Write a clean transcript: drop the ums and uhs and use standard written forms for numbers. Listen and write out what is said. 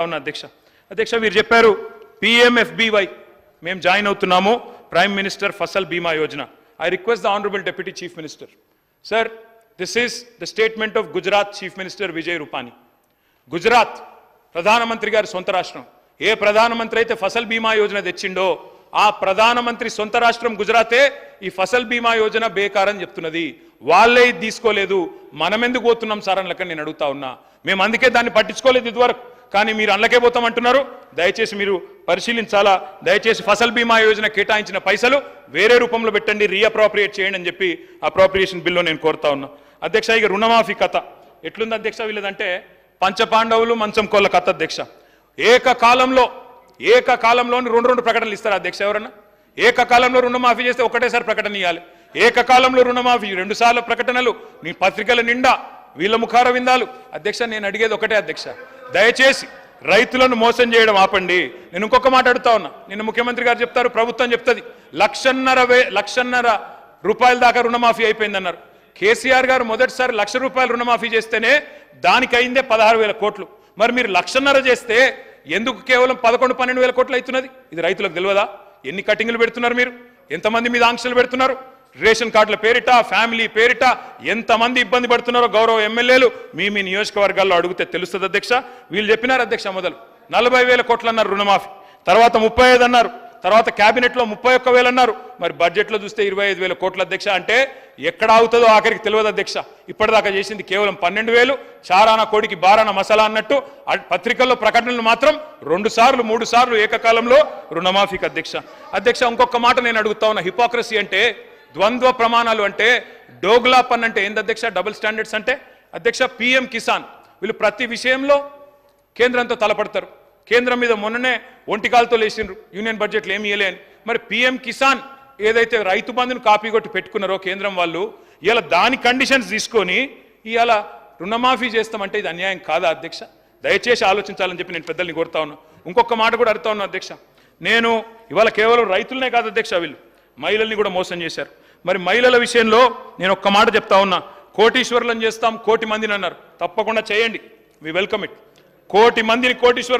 అవును అధ్యక్ష. అధ్యక్ష మీరు చెప్పారు PMFBY మేము జాయిన్ అవుతున్నాము ప్రైమ్ మినిస్టర్ ఫసల్ బీమా Yojana. I request the honourable deputy chief minister sir, this is the statement of Gujarat chief minister Vijay Rupani. Gujarat ప్రధానమంత్రి గారి సొంత రాష్ట్రం. ఏ ప్రధానమంత్రి అయితే ఫసల్ బీమా యోజన తెచ్చిండో ఆ ప్రధానమంత్రి సొంత రాష్ట్రం గుజరాతే ఈ ఫసల్ బీమా యోజన బేకారని చెప్తున్నది. వాళ్ళే ఇది తీసుకోలేదు, మనం ఎందుకు పోతున్నాం సార్ అని నేను అడుగుతా ఉన్నా. మేము అందుకే దాన్ని పట్టించుకోలేదు ఇదివరకు, కానీ మీరు అందులోకే పోతామంటున్నారు. దయచేసి మీరు పరిశీలించాలా. దయచేసి ఫసల్ బీమా యోజన కేటాయించిన పైసలు వేరే రూపంలో పెట్టండి, రీఅప్రోప్రియేట్ చేయండి అని చెప్పి అప్రోప్రియేషన్ బిల్లో నేను కోరుతా ఉన్నా. అధ్యక్ష ఇక రుణమాఫీ కథ ఎట్లుంది అధ్యక్ష వీళ్ళదంటే పంచపాండవులు మంచం కోళ్ళ కథ అధ్యక్ష. ఏకకాలంలోని రెండు ప్రకటనలు ఇస్తారు అధ్యక్ష. ఎవరన్నా ఏకకాలంలో రుణమాఫీ చేస్తే ఒకటేసారి ప్రకటన ఇవ్వాలి. ఏకకాలంలో రుణమాఫీ 2 సార్లు ప్రకటనలు నీ పత్రికల నిండా వీళ్ళ ముఖార విందాలు. అధ్యక్ష నేను అడిగేది ఒకటే అధ్యక్ష, దయచేసి రైతులను మోసం చేయడం ఆపండి. నేను ఇంకొక మాట అడుగుతా ఉన్నా. నిన్న ముఖ్యమంత్రి గారు చెప్తారు, ప్రభుత్వం చెప్తుంది 1,50,000 రూపాయల దాకా రుణమాఫీ అయిపోయిందన్నారు. కేసీఆర్ గారు మొదటిసారి 1,00,000 రూపాయలు రుణమాఫీ చేస్తేనే దానికి అయిందే 16,000 కోట్లు. మరి మీరు 1,50,000 చేస్తే ఎందుకు కేవలం 11-12 కోట్లు అవుతున్నది? ఇది రైతులకు తెలియదా? ఎన్ని కటింగ్లు పెడుతున్నారు మీరు? ఎంతమంది మీద ఆంక్షలు పెడుతున్నారు? రేషన్ కార్డుల పేరిట, ఫ్యామిలీ పేరిట ఎంతమంది ఇబ్బంది పడుతున్నారో గౌరవ ఎమ్మెల్యేలు మీ నియోజకవర్గాల్లో అడిగితే తెలుస్తుంది అధ్యక్ష. వీళ్ళు చెప్పినారు అధ్యక్ష, మొదలు 40,000 కోట్లు అన్నారు రుణమాఫీ, తర్వాత 35 అన్నారు, తర్వాత క్యాబినెట్లో 31,000 అన్నారు, మరి బడ్జెట్లో చూస్తే 25,000 కోట్ల అధ్యక్ష. అంటే ఎక్కడ అవుతుందో ఆఖరికి తెలియదు అధ్యక్ష. ఇప్పటిదాకా చేసింది కేవలం 12,000. చారాన కోడికి బారాన మసాలా అన్నట్టు పత్రికల్లో ప్రకటనలు మాత్రం 2 సార్లు 3 సార్లు ఏకకాలంలో రుణమాఫీకి అధ్యక్ష. అధ్యక్ష ఇంకొక మాట నేను అడుగుతా ఉన్నా. హిపోక్రసీ అంటే, ద్వంద్వ ప్రమాణాలు అంటే, డోగ్లా పన్ అంటే ఏంది అధ్యక్ష? డబుల్ స్టాండర్డ్స్ అంటే అధ్యక్ష PM కిసాన్ వీళ్ళు ప్రతి విషయంలో కేంద్రంతో తలపడతారు. కేంద్రం మీద మొన్ననే ఒంటికాలతో లేచిండ్రు, యూనియన్ బడ్జెట్లు ఏమి ఇయ్యలే అని. మరి PM కిసాన్ ఏదైతే రైతు బంధును కాపీ కొట్టి పెట్టుకున్నారో కేంద్రం వాళ్ళు, ఇలా దాని కండిషన్స్ తీసుకొని ఇవాళ రుణమాఫీ చేస్తామంటే ఇది అన్యాయం కాదా అధ్యక్ష? దయచేసి ఆలోచించాలని చెప్పి నేను పెద్దల్ని కోరుతా ఉన్నా. ఇంకొక మాట కూడా అడుగుతా ఉన్నా అధ్యక్ష. నేను ఇవాళ కేవలం రైతులనే కాదు అధ్యక్ష, వీళ్ళు మహిళల్ని కూడా మోసం చేశారు. మరి మహిళల విషయంలో నేను ఒక్క మాట చెప్తా ఉన్నా. కోటీశ్వరులను చేస్తాం 1,00,00,000 మందిని అన్నారు. తప్పకుండా చేయండి, వి వెల్కమ్ ఇట్. 1,00,00,000 మందిని కోటీశ్వరులు